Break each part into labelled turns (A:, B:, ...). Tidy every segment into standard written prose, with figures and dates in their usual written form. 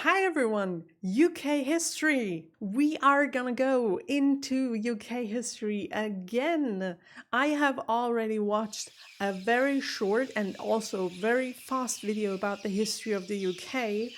A: Hi everyone, UK history. We are gonna go into UK history again. I have already watched a very short and also very fast video about the history of the UK,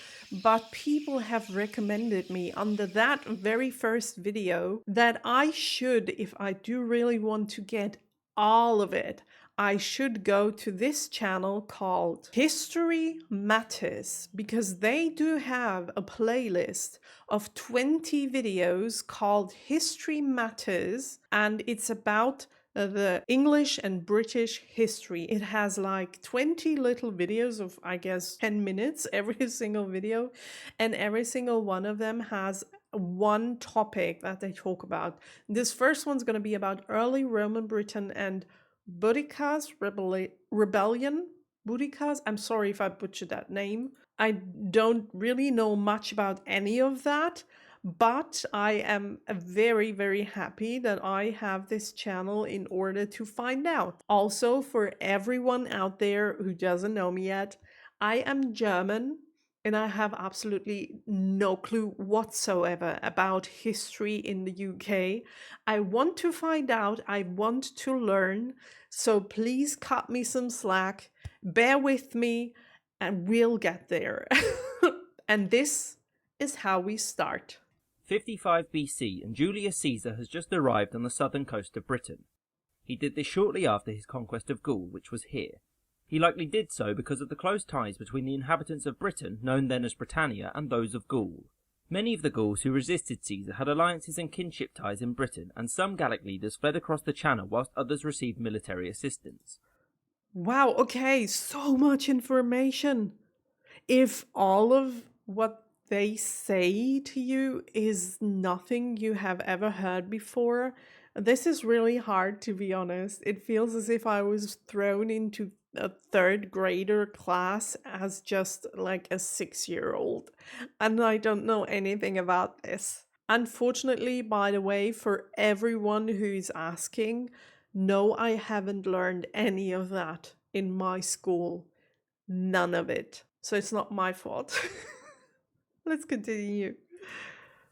A: but people have recommended me under that very first video that I should, if I do really want to get all of it, I should go to this channel called History Matters because they do have a playlist of 20 videos called History Matters, and it's about the English and British history. It has like 20 little videos of, I guess, 10 minutes every single video, and every single one of them has one topic that they talk about. This first one's going to be about early Roman Britain and Boudicca's rebellion. Boudicca's, I'm sorry if I butchered that name. I don't really know much about any of that, but I am very, very happy that I have this channel in order to find out. Also, for everyone out there who doesn't know me yet, I am German and I have absolutely no clue whatsoever about history in the UK. I want to find out, I want to learn, so please cut me some slack, bear with me, and we'll get there. And this is how we start.
B: 55 BC, and Julius Caesar has just arrived on the southern coast of Britain. He did this shortly after his conquest of Gaul, which was here. He likely did so because of the close ties between the inhabitants of Britain, known then as Britannia, and those of Gaul. Many of the Gauls who resisted Caesar had alliances and kinship ties in Britain, and some Gallic leaders fled across the Channel whilst others received military assistance.
A: Wow, okay, so much information. If all of what they say to you is nothing you have ever heard before, this is really hard, to be honest. It feels as if I was thrown into a third grader class as just like a 6-year-old, and I don't know anything about this. Unfortunately, by the way, for everyone who's asking, no, I haven't learned any of that in my school. None of it. So it's not my fault. Let's continue.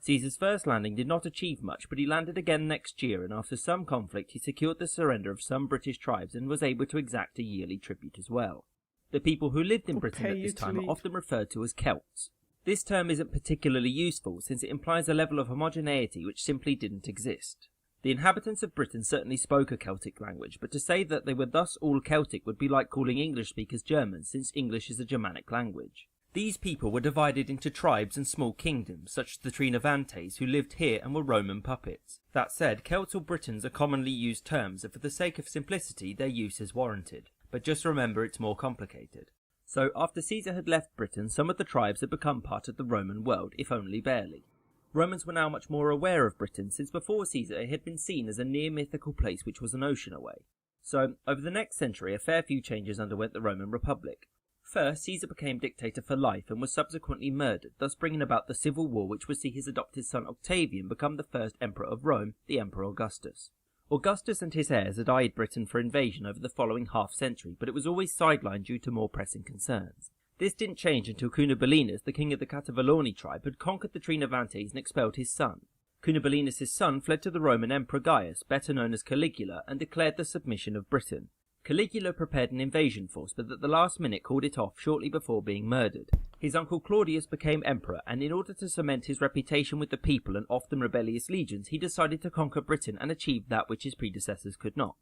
B: Caesar's first landing did not achieve much, but he landed again next year, and after some conflict he secured the surrender of some British tribes and was able to exact a yearly tribute as well. The people who lived in Britain at this time are often referred to as Celts. This term isn't particularly useful since it implies a level of homogeneity which simply didn't exist. The inhabitants of Britain certainly spoke a Celtic language, but to say that they were thus all Celtic would be like calling English speakers Germans, since English is a Germanic language. These people were divided into tribes and small kingdoms, such as the Trinovantes, who lived here and were Roman puppets. That said, Celts or Britons are commonly used terms, and for the sake of simplicity their use is warranted. But just remember it's more complicated. So, after Caesar had left Britain, some of the tribes had become part of the Roman world, if only barely. Romans were now much more aware of Britain, since before Caesar it had been seen as a near-mythical place which was an ocean away. So, over the next century a fair few changes underwent the Roman Republic. First, Caesar became dictator for life and was subsequently murdered, thus bringing about the civil war which would see his adopted son Octavian become the first emperor of Rome, the Emperor Augustus. Augustus and his heirs had eyed Britain for invasion over the following half-century, but it was always sidelined due to more pressing concerns. This didn't change until Cunobelinus, the king of the Cativaloni tribe, had conquered the Trinovantes and expelled his son. Cunobelinus' son fled to the Roman Emperor Gaius, better known as Caligula, and declared the submission of Britain. Caligula prepared an invasion force, but at the last minute called it off shortly before being murdered. His uncle Claudius became emperor, and in order to cement his reputation with the people and often rebellious legions, he decided to conquer Britain and achieve that which his predecessors could not.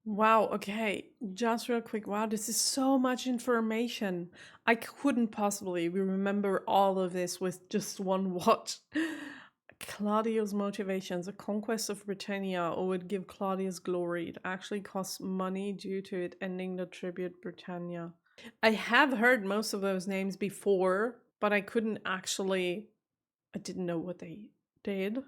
A: Wow, okay, just real quick. Wow, this is so much information. I couldn't possibly remember all of this with just one watch. Claudius' motivations, the conquest of Britannia, or would give Claudius glory. It actually costs money due to it ending the tribute Britannia. I have heard most of those names before, but I didn't know what they did.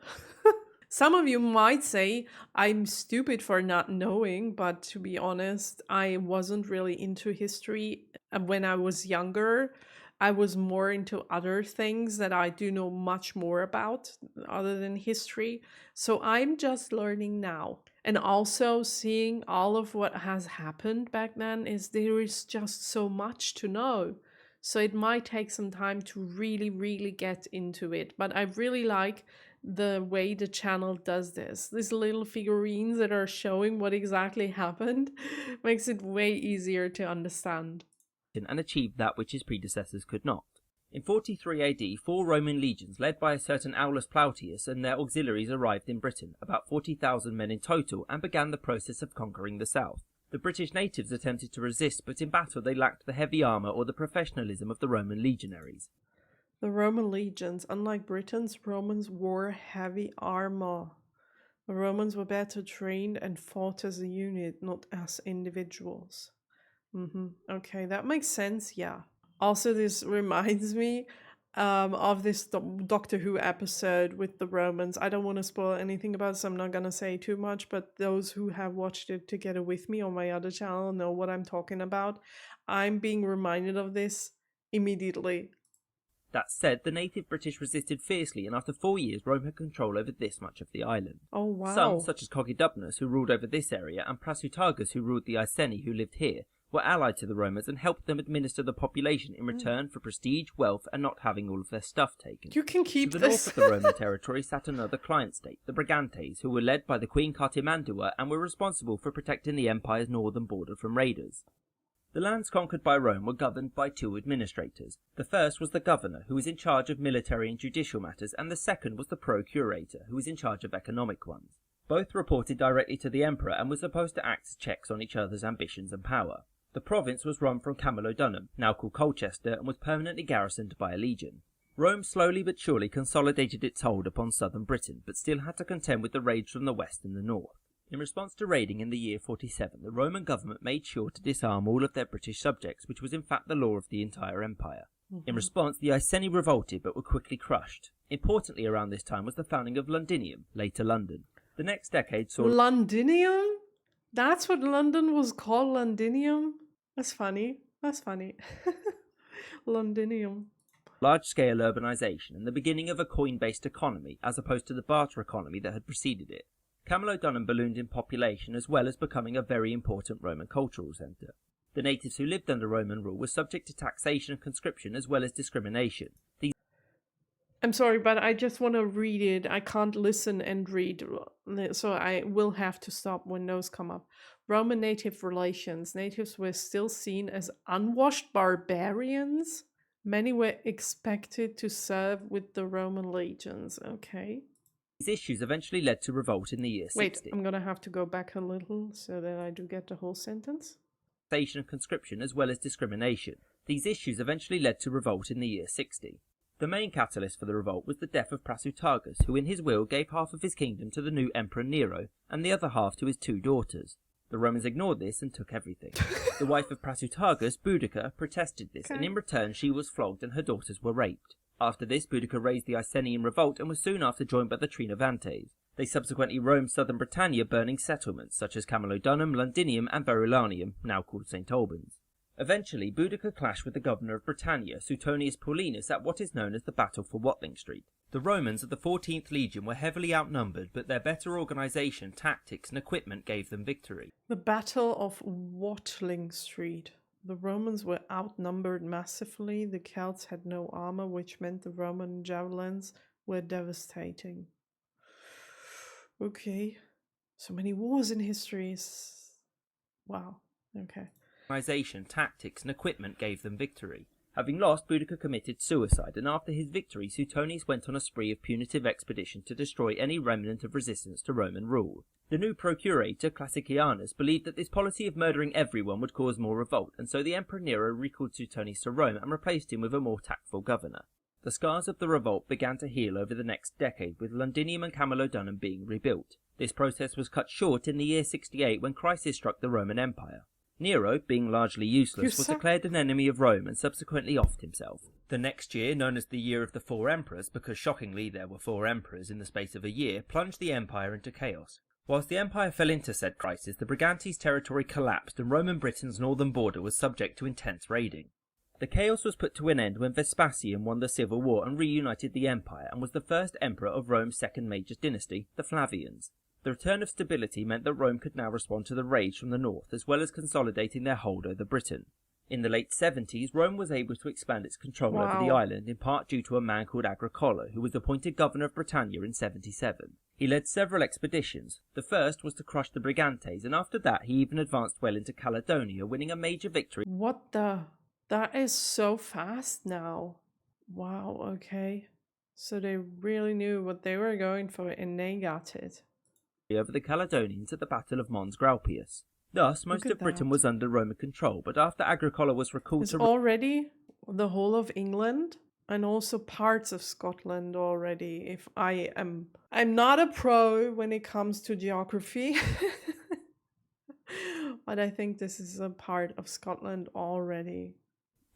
A: Some of you might say I'm stupid for not knowing, but to be honest, I wasn't really into history when I was younger. I was more into other things that I do know much more about other than history. So I'm just learning now. And also seeing all of what has happened back then there is just so much to know. So it might take some time to really get into it. But I really like the way the channel does this. These little figurines that are showing what exactly happened makes it way easier to understand.
B: And achieved that which his predecessors could not. In 43 AD, 4 Roman legions led by a certain Aulus Plautius and their auxiliaries arrived in Britain, about 40,000 men in total, and began the process of conquering the south. The British natives attempted to resist, but in battle they lacked the heavy armour or the professionalism of the Roman legionaries.
A: The Roman legions, unlike Britons, Romans wore heavy armor. The Romans were better trained and fought as a unit, not as individuals. Okay, that makes sense, yeah. Also, this reminds me of this Doctor Who episode with the Romans. I don't want to spoil anything about it, so I'm not going to say too much, but those who have watched it together with me on my other channel know what I'm talking about. I'm being reminded of this immediately.
B: That said, the native British resisted fiercely, and after 4 years Rome had control over this much of the island.
A: Oh, wow.
B: Some, such as Cogidubnus, who ruled over this area, and Prasutagus, who ruled the Iceni, who lived here, were allied to the Romans and helped them administer the population in return for prestige, wealth, and not having all of their stuff taken.
A: You can keep
B: to the
A: this.
B: north of the Roman territory sat another client state, the Brigantes, who were led by the Queen Cartimandua and were responsible for protecting the empire's northern border from raiders. The lands conquered by Rome were governed by 2 administrators. The first was the governor, who was in charge of military and judicial matters, and the second was the procurator, who was in charge of economic ones. Both reported directly to the emperor and were supposed to act as checks on each other's ambitions and power. The province was run from Camulodunum, now called Colchester, and was permanently garrisoned by a legion. Rome slowly but surely consolidated its hold upon southern Britain, but still had to contend with the raids from the west and the north. In response to raiding in the year 47, the Roman government made sure to disarm all of their British subjects, which was in fact the law of the entire empire. In response, the Iceni revolted but were quickly crushed. Importantly around this time was the founding of Londinium, later London. The next decade saw...
A: Londinium? That's what London was called, Londinium? That's funny. Londinium.
B: Large-scale urbanization and the beginning of a coin-based economy, as opposed to the barter economy that had preceded it. Camulodunum ballooned in population as well as becoming a very important Roman cultural centre. The natives who lived under Roman rule were subject to taxation and conscription as well as discrimination.
A: I'm sorry, but I just want to read it. I can't listen and read, so I will have to stop when those come up. Roman native relations. Natives were still seen as unwashed barbarians. Many were expected to serve with the Roman legions. Okay.
B: These issues eventually led to revolt in the year 60.
A: Wait, I'm going to have to go back a little so that I do get the whole sentence.
B: Taxation and conscription as well as discrimination. These issues eventually led to revolt in the year 60. The main catalyst for the revolt was the death of Prasutagus, who in his will gave half of his kingdom to the new Emperor Nero and the other half to his 2 daughters. The Romans ignored this and took everything. The wife of Prasutagus, Boudicca, protested this, and in return she was flogged and her daughters were raped. After this, Boudicca raised the Iceni in revolt and was soon after joined by the Trinovantes. They subsequently roamed southern Britannia, burning settlements such as Camulodunum, Londinium and Verulamium, now called St. Albans. Eventually, Boudicca clashed with the governor of Britannia, Suetonius Paulinus, at what is known as the Battle for Watling Street. The Romans of the 14th Legion were heavily outnumbered, but their better organisation, tactics and equipment gave them victory.
A: The Battle of Watling Street. The Romans were outnumbered massively. The Celts had no armor, which meant the Roman javelins were devastating. Okay. So many wars in history. Wow. Okay.
B: Organisation, tactics and equipment gave them victory. Having lost, Boudicca committed suicide, and after his victory, Suetonius went on a spree of punitive expedition to destroy any remnant of resistance to Roman rule. The new procurator, Classicianus, believed that this policy of murdering everyone would cause more revolt, and so the Emperor Nero recalled Suetonius to Rome and replaced him with a more tactful governor. The scars of the revolt began to heal over the next decade, with Londinium and Camulodunum being rebuilt. This process was cut short in the year 68 when crisis struck the Roman Empire. Nero, being largely useless, was declared an enemy of Rome and subsequently offed himself. The next year, known as the Year of the 4 Emperors, because shockingly there were 4 emperors in the space of a year, plunged the empire into chaos. Whilst the empire fell into said crisis, the Brigantes' territory collapsed and Roman Britain's northern border was subject to intense raiding. The chaos was put to an end when Vespasian won the civil war and reunited the empire and was the first emperor of Rome's second major dynasty, the Flavians. The return of stability meant that Rome could now respond to the raids from the north, as well as consolidating their hold over Britain. In the late 70s, Rome was able to expand its control over the
A: Wow.
B: island, in part due to a man called Agricola, who was appointed governor of Britannia in 77. He led several expeditions. The first was to crush the Brigantes, and after that he even advanced well into Caledonia, winning a major victory.
A: What the? That is so fast now. Wow, okay. So they really knew what they were going for and they got it.
B: Over the Caledonians at the Battle of Mons Graupius. Thus, most
A: at
B: of Britain
A: that.
B: was under Roman control, but after Agricola was recalled
A: It's
B: to
A: already the whole of England and also parts of Scotland already. If I'm not a pro when it comes to geography. But I think this is a part of Scotland already.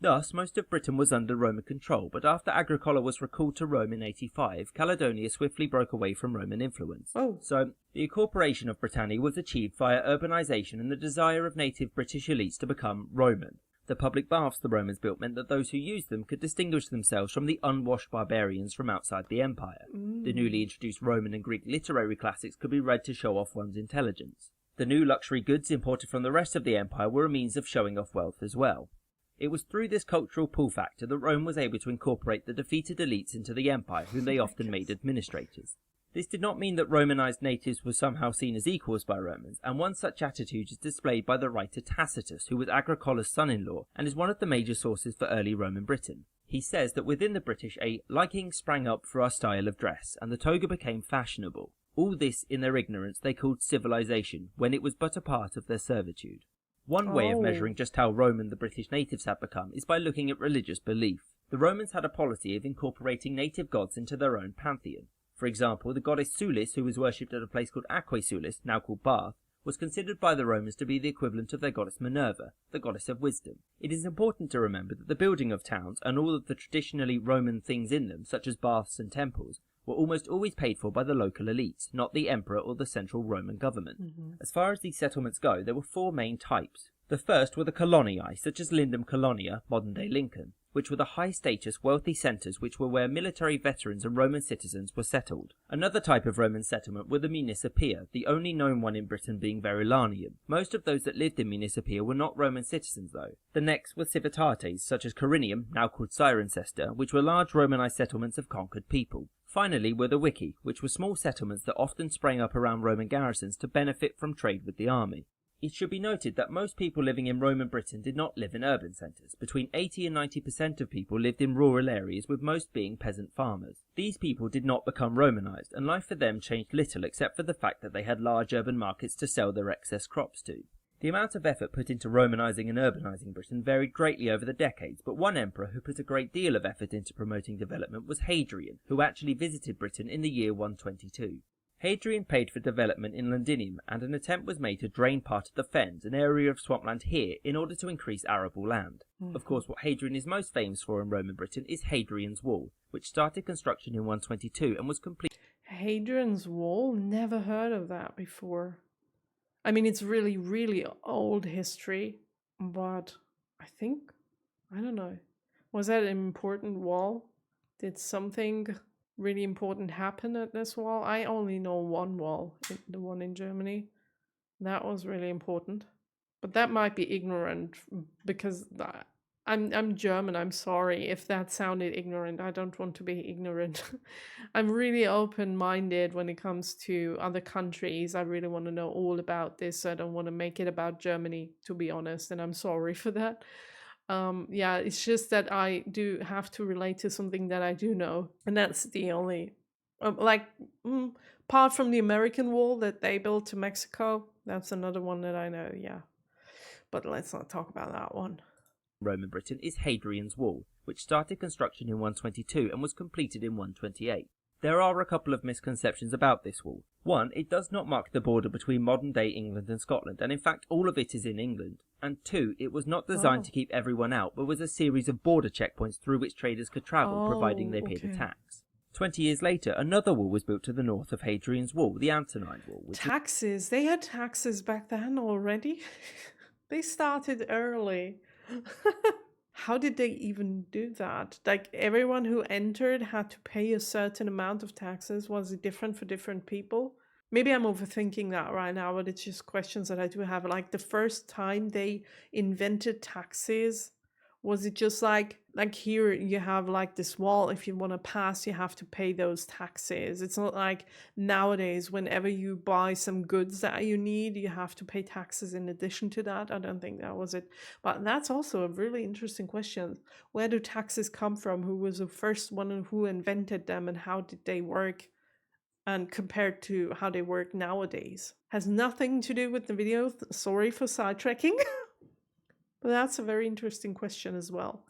B: Thus, most of Britain was under Roman control, but after Agricola was recalled to Rome in 85, Caledonia swiftly broke away from Roman influence.
A: Oh.
B: So, the incorporation of Britannia was achieved via urbanization and the desire of native British elites to become Roman. The public baths the Romans built meant that those who used them could distinguish themselves from the unwashed barbarians from outside the empire. The newly introduced Roman and Greek literary classics could be read to show off one's intelligence. The new luxury goods imported from the rest of the empire were a means of showing off wealth as well. It was through this cultural pull factor that Rome was able to incorporate the defeated elites into the empire, whom they often made administrators. This did not mean that Romanized natives were somehow seen as equals by Romans, and one such attitude is displayed by the writer Tacitus, who was Agricola's son-in-law, and is one of the major sources for early Roman Britain. He says that within the British a liking sprang up for our style of dress, and the toga became fashionable. All this, in their ignorance, they called civilization, when it was but a part of their servitude. One way of measuring just how Roman the British natives had become is by looking at religious belief. The Romans had a policy of incorporating native gods into their own pantheon. For example, the goddess Sulis, who was worshipped at a place called Aquae Sulis, now called Bath, was considered by the Romans to be the equivalent of their goddess Minerva, the goddess of wisdom. It is important to remember that the building of towns and all of the traditionally Roman things in them, such as baths and temples, were almost always paid for by the local elites, not the emperor or the central Roman government. As far as these settlements go, there were four main types. The first were the coloniae, such as Lindum Colonia, modern-day Lincoln, which were the high-status, wealthy centres which were where military veterans and Roman citizens were settled. Another type of Roman settlement were the municipia, the only known one in Britain being Verulamium. Most of those that lived in municipia were not Roman citizens, though. The next were civitates, such as Corinium, now called Cirencester, which were large Romanised settlements of conquered people. Finally were the Vici, which were small settlements that often sprang up around Roman garrisons to benefit from trade with the army. It should be noted that most people living in Roman Britain did not live in urban centres. Between 80 and 90% of people lived in rural areas, with most being peasant farmers. These people did not become Romanised, and life for them changed little except for the fact that they had large urban markets to sell their excess crops to. The amount of effort put into Romanising and urbanising Britain varied greatly over the decades, but one emperor who put a great deal of effort into promoting development was Hadrian, who actually visited Britain in the year 122. Hadrian paid for development in Londinium, and an attempt was made to drain part of the Fens, an area of swampland here, in order to increase arable land. Of course, what Hadrian is most famous for in Roman Britain is Hadrian's Wall, which started construction in 122 and was completed.
A: Hadrian's Wall? Never heard of that before. I mean, it's really, really old history, but I don't know. Was that an important wall? Did something really important happen at this wall? I only know one wall, the one in Germany. That was really important. But that might be ignorant because I'm German. I'm sorry if that sounded ignorant. I don't want to be ignorant. I'm really open-minded when it comes to other countries. I really want to know all about this. I don't want to make it about Germany, to be honest, and I'm sorry for that. Yeah, it's just that I do have to relate to something that I do know, and that's the only apart from the American wall that they built to Mexico, that's another one that I know. Yeah, but let's not talk about that one.
B: Roman Britain is Hadrian's Wall, which started construction in 122 and was completed in 128. There are a couple of misconceptions about this wall. One, it does not mark the border between modern-day England and Scotland, and in fact all of it is in England. And two, it was not designed to keep everyone out, but was a series of border checkpoints through which traders could travel, providing they paid a tax. 20 years later, another wall was built to the north of Hadrian's Wall, the Antonine Wall.
A: Taxes? They had taxes back then already? They started early. How did they even do that? Like, everyone who entered had to pay a certain amount of taxes. Was it different for different people? Maybe I'm overthinking that right now, but it's just questions that I do have. Like the first time they invented taxes, was it just like here you have like this wall, if you want to pass, you have to pay those taxes. It's not like nowadays whenever you buy some goods that you need, you have to pay taxes in addition to that. I don't think that was it. But that's also a really interesting question. Where do taxes come from? Who was the first one and who invented them and how did they work? And compared to how they work nowadays. Has nothing to do with the video. Sorry for sidetracking. But that's a very interesting question as well.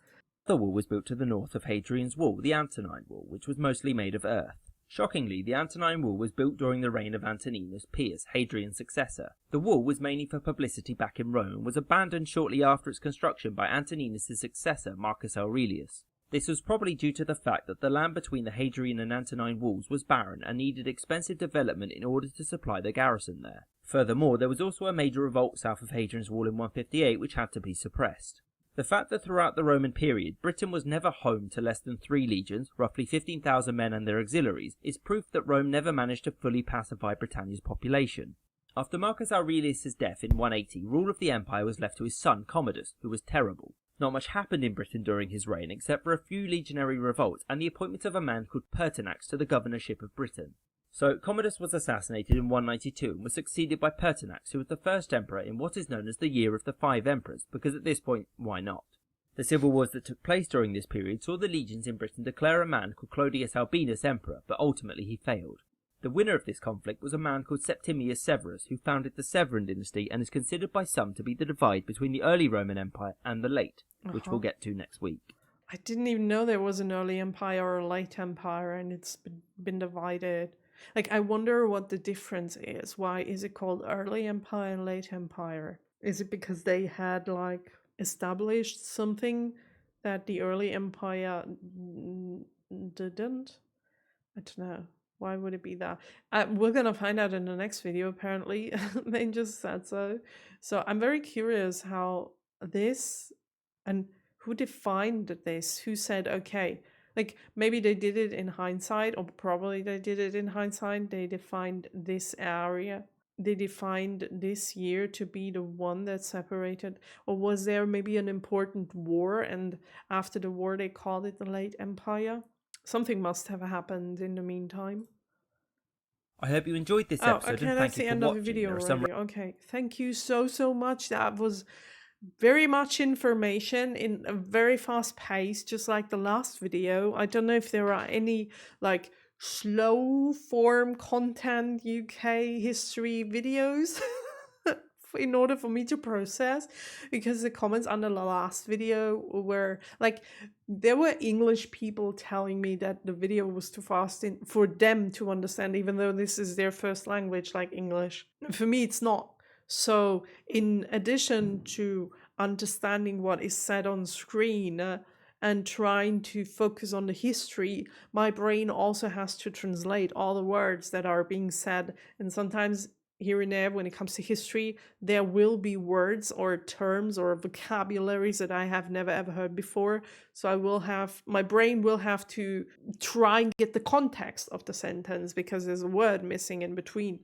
B: The wall was built to the north of Hadrian's wall, the Antonine Wall, which was mostly made of earth. Shockingly, the Antonine Wall was built during the reign of Antoninus Pius, Hadrian's successor. The wall was mainly for publicity back in Rome and was abandoned shortly after its construction by Antoninus' successor, Marcus Aurelius. This was probably due to the fact that the land between the Hadrian and Antonine walls was barren and needed expensive development in order to supply the garrison there. Furthermore, there was also a major revolt south of Hadrian's wall in 158 which had to be suppressed. The fact that throughout the Roman period, Britain was never home to less than 3 legions, roughly 15,000 men and their auxiliaries, is proof that Rome never managed to fully pacify Britannia's population. After Marcus Aurelius' death in 180, rule of the empire was left to his son Commodus, who was terrible. Not much happened in Britain during his reign except for a few legionary revolts and the appointment of a man called Pertinax to the governorship of Britain. So Commodus was assassinated in 192 and was succeeded by Pertinax, who was the first emperor in what is known as the Year of the Five Emperors, because at this point, why not? The civil wars that took place during this period saw the legions in Britain declare a man called Clodius Albinus emperor, but ultimately he failed. The winner of this conflict was a man called Septimius Severus, who founded the Severan dynasty and is considered by some to be the divide between the early Roman Empire and the late, which we'll get to next week.
A: I didn't even know there was an early empire or a late empire and it's been divided. Like, I wonder what the difference is. Why is it called early empire and late empire? Is it because they had like established something that the early empire didn't? I don't know. Why would it be that? We're gonna find out in the next video, apparently. They just said so. So I'm very curious how this, and who defined this? Who said, okay, like maybe they did it in hindsight, or probably they did it in hindsight. They defined this area. They defined this year to be the one that separated, or was there maybe an important war and after the war they called it the late empire? Something must have happened in the meantime.
B: I hope you enjoyed this episode and thank you for watching.
A: Video already. Okay, thank you so much. That was very much information in a very fast pace, just like the last video. I don't know if there are any like slow form content UK history videos in order for me to process, because the comments under the last video were like, there were English people telling me that the video was too fast for them to understand, even though this is their first language, like English. For me, it's not. So in addition to understanding what is said on screen and trying to focus on the history, my brain also has to translate all the words that are being said. And sometimes here and there, when it comes to history, there will be words or terms or vocabularies that I have never ever heard before. So my brain will have to try and get the context of the sentence because there's a word missing in between.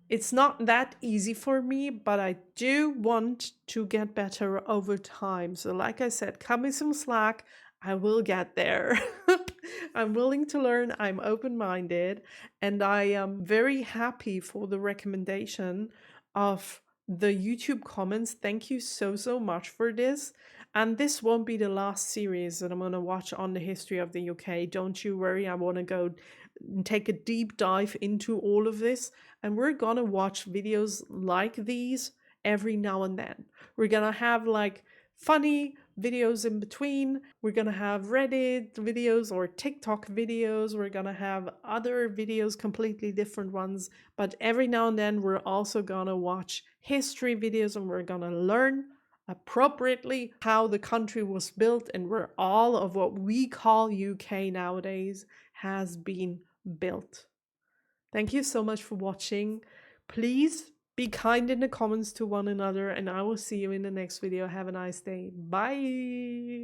A: It's not that easy for me, but I do want to get better over time. So like I said, cut me some slack. I will get there. I'm willing to learn. I'm open-minded. And I am very happy for the recommendation of the YouTube comments. Thank you so much for this. And this won't be the last series that I'm going to watch on the history of the UK. Don't you worry. I want to go take a deep dive into all of this. And we're going to watch videos like these every now and then. We're going to have like funny videos in between. We're going to have Reddit videos or TikTok videos. We're going to have other videos, completely different ones. But every now and then, we're also going to watch history videos and we're going to learn appropriately how the country was built and where all of what we call UK nowadays has been built. Thank you so much for watching. Please be kind in the comments to one another, and I will see you in the next video. Have a nice day. Bye.